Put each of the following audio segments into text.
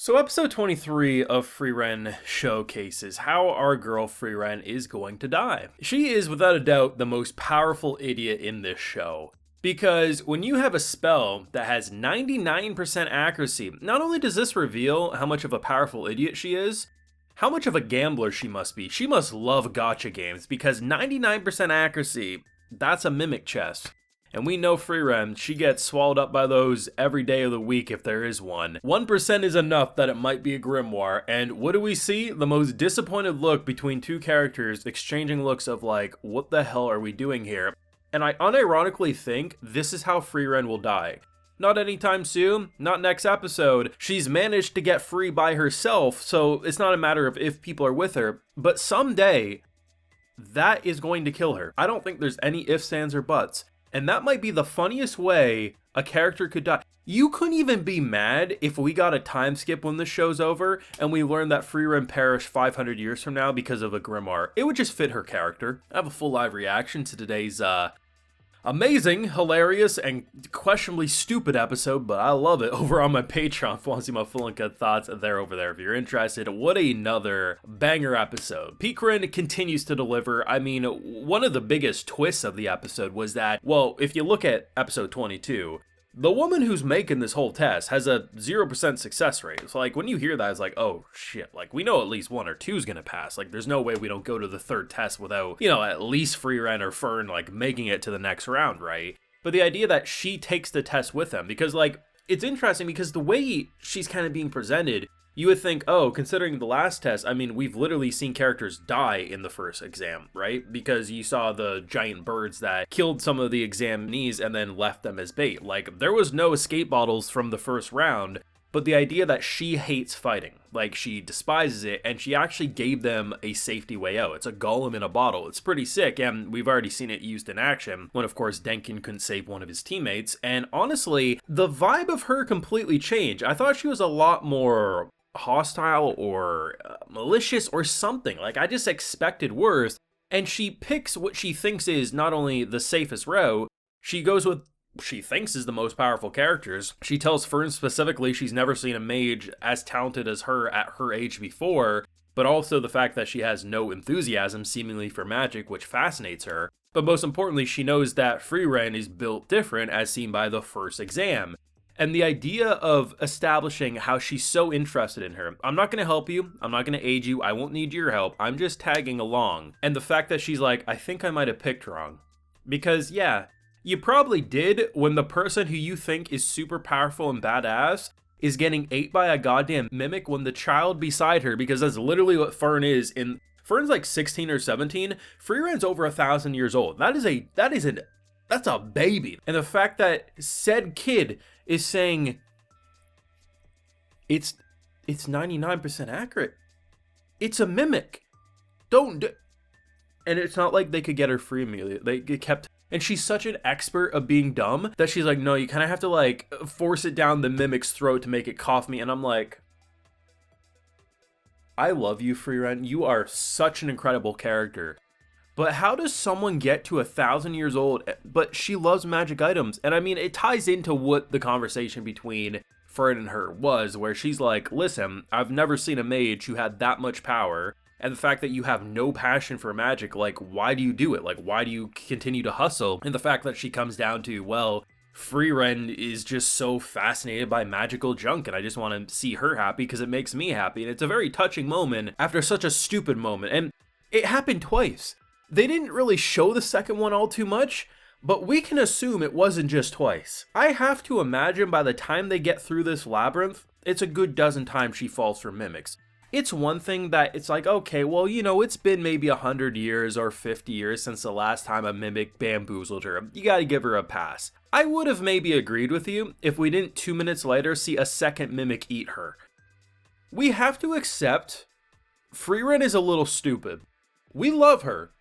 So episode 23 of Frieren showcases how our girl Frieren is going to die. She is without a doubt the most powerful idiot in this show. Because when you have a spell that has 99% accuracy, not only does this reveal how much of a powerful idiot she is, how much of a gambler she must be. She must love gacha games because 99% accuracy, that's a mimic chest. And we know Frieren, she gets swallowed up by those every day of the week if there is one. 1% is enough that it might be a grimoire, and what do we see? The most disappointed look between two characters exchanging looks of like, what the hell are we doing here? And I unironically think this is how Frieren will die. Not anytime soon, not next episode. She's managed to get free by herself, so it's not a matter of if people are with her, but someday, that is going to kill her. I don't think there's any ifs, ands, or buts. And that might be the funniest way a character could die. You couldn't even be mad if we got a time skip when the show's over and we learned that Frieren perished 500 years from now because of a grimoire. It would just fit her character. I have a full live reaction to today's amazing, hilarious, and questionably stupid episode, but I love it, over on my Patreon. If you want to see my full and cut thoughts, they're over there if you're interested. What another banger episode. Frieren continues to deliver. I mean, one of the biggest twists of the episode was that, well, if you look at episode 22, the woman who's making this whole test has a 0% success rate. So, like, when you hear that, it's like, oh, shit. Like, we know at least one or two is gonna pass. Like, there's no way we don't go to the third test without, at least Frieren or Fern, like, making it to the next round, right? But the idea that she takes the test with them, because, like, it's interesting because the way she's kind of being presented, you would think, oh, considering the last test, I mean, we've literally seen characters die in the first exam, right? Because you saw the giant birds that killed some of the examinees and then left them as bait. Like, there was no escape bottles from the first round, but the idea that she hates fighting, like, she despises it, and she actually gave them a safety way out. It's a golem in a bottle. It's pretty sick, and we've already seen it used in action when, of course, Denken couldn't save one of his teammates. And honestly, the vibe of her completely changed. I thought she was a lot more hostile or malicious or something. Like, I just expected worse, and she picks what she thinks is not only the safest route, she goes with she thinks is the most powerful characters. She tells Fern specifically she's never seen a mage as talented as her at her age before, but also the fact that she has no enthusiasm seemingly for magic, which fascinates her. But most importantly, she knows that Frieren is built different as seen by the first exam. And the idea of establishing how she's so interested in her. I'm not going to help you. I'm not going to aid you. I won't need your help. I'm just tagging along. And the fact that she's like, I think I might have picked wrong. Because, yeah, you probably did when the person who you think is super powerful and badass is getting ate by a goddamn mimic when the child beside her, because that's literally what Fern is. Fern's like 16 or 17. Frieren's over 1,000 years old. That's a baby. And the fact that said kid is saying it's 99% accurate. It's a mimic. And it's not like they could get her free immediately. They kept, and she's such an expert of being dumb that she's like, no, you kind of have to like force it down the mimic's throat to make it cough me. And I'm like, I love you, Frieren. You are such an incredible character. But how does someone get to 1,000 years old, but she loves magic items? And I mean, it ties into what the conversation between Fern and her was, where she's like, listen, I've never seen a mage who had that much power. And the fact that you have no passion for magic, like, why do you do it? Like, why do you continue to hustle? And the fact that she comes down to, well, Frieren is just so fascinated by magical junk, and I just want to see her happy because it makes me happy. And it's a very touching moment after such a stupid moment. And it happened twice. They didn't really show the second one all too much, but we can assume it wasn't just twice. I have to imagine by the time they get through this labyrinth, it's a good dozen times she falls for mimics. It's one thing that it's like, okay, well, it's been maybe 100 years or 50 years since the last time a mimic bamboozled her. You gotta give her a pass. I would have maybe agreed with you if we didn't 2 minutes later see a second mimic eat her. We have to accept Frieren is a little stupid. We love her.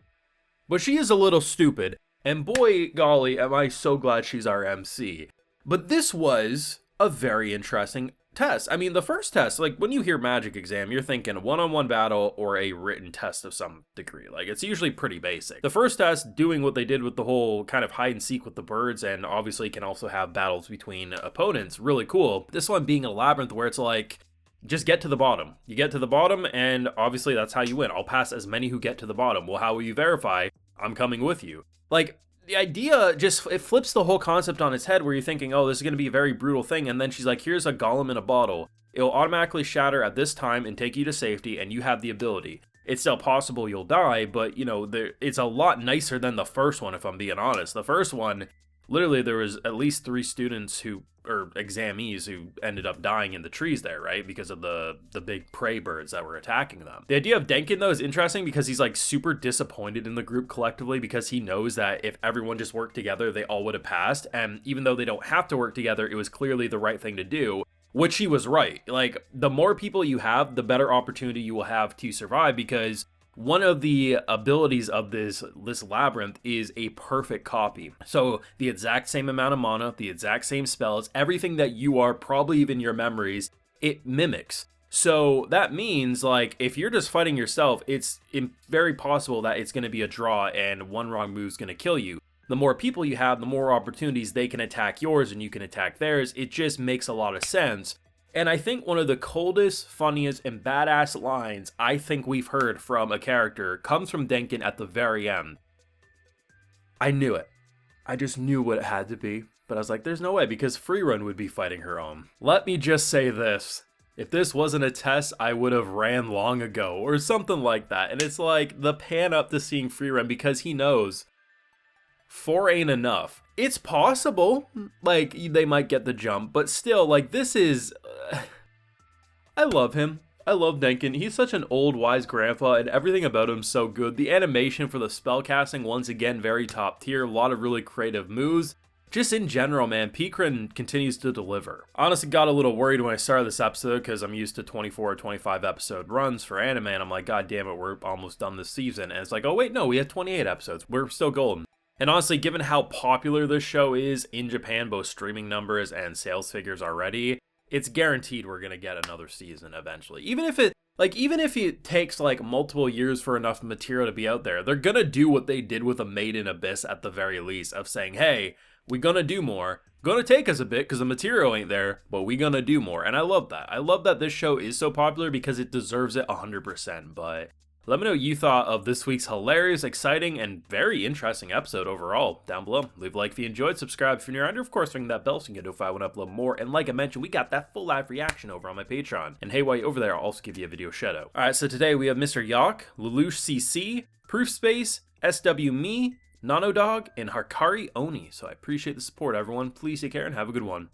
But she is a little stupid, and boy golly am I so glad she's our MC. But this was a very interesting test. I mean, the first test, like when you hear magic exam, you're thinking a one-on-one battle or a written test of some degree. Like it's usually pretty basic. The first test, doing what they did with the whole kind of hide and seek with the birds, and obviously can also have battles between opponents, really cool. This one being a labyrinth where it's like, just get to the bottom. You get to the bottom, and obviously that's how you win. I'll pass as many who get to the bottom. Well, how will you verify? I'm coming with you. Like, the idea just, it flips the whole concept on its head where you're thinking, oh, this is going to be a very brutal thing. And then she's like, here's a golem in a bottle. It'll automatically shatter at this time and take you to safety, and you have the ability. It's still possible you'll die, but, you know, it's a lot nicer than the first one, if I'm being honest. The first one, literally, there was at least 3 students or examees who ended up dying in the trees there, right? Because of the big prey birds that were attacking them. The idea of Denken, though, is interesting because he's like super disappointed in the group collectively because he knows that if everyone just worked together, they all would have passed. And even though they don't have to work together, it was clearly the right thing to do. Which he was right. Like, the more people you have, the better opportunity you will have to survive, because one of the abilities of this labyrinth is a perfect copy. So the exact same amount of mana, the exact same spells, everything that you are, probably even your memories, it mimics. So that means, like, if you're just fighting yourself, it's very possible that it's going to be a draw and one wrong move is going to kill you. The more people you have, the more opportunities they can attack yours and you can attack theirs. It just makes a lot of sense. And I think one of the coldest, funniest, and badass lines I think we've heard from a character comes from Denken at the very end. I knew it. I just knew what it had to be. But I was like, there's no way, because Frieren would be fighting her own. Let me just say this. If this wasn't a test, I would have ran long ago, or something like that. And it's like the pan up to seeing Frieren, because he knows 4 ain't enough. It's possible, like, they might get the jump, but still, like, this is... I love him. I love Denken. He's such an old, wise grandpa, and everything about him's so good. The animation for the spellcasting, once again, very top tier. A lot of really creative moves. Just in general, man, Frieren continues to deliver. Honestly, got a little worried when I started this episode because I'm used to 24 or 25 episode runs for anime, and I'm like, God damn it, we're almost done this season. And it's like, oh wait, no, we had 28 episodes. We're still golden. And honestly, given how popular this show is in Japan, both streaming numbers and sales figures already, it's guaranteed we're gonna get another season eventually. Even if it takes like multiple years for enough material to be out there, they're gonna do what they did with A Made in Abyss at the very least, of saying, hey, we're gonna do more. Gonna take us a bit because the material ain't there, but we gonna do more. And I love that. I love that this show is so popular because it deserves it 100%. But let me know what you thought of this week's hilarious, exciting, and very interesting episode overall down below. Leave a like if you enjoyed, subscribe if you're new around here, of course ring that bell so you can get notified when I upload more. And like I mentioned, we got that full live reaction over on my Patreon. And hey, while you're over there, I'll also give you a video shout out. Alright, so today we have Mr. Yak, Lelouch CC, Proof Space, SW Me, Nanodog, and Harkari Oni. So I appreciate the support, everyone. Please take care and have a good one.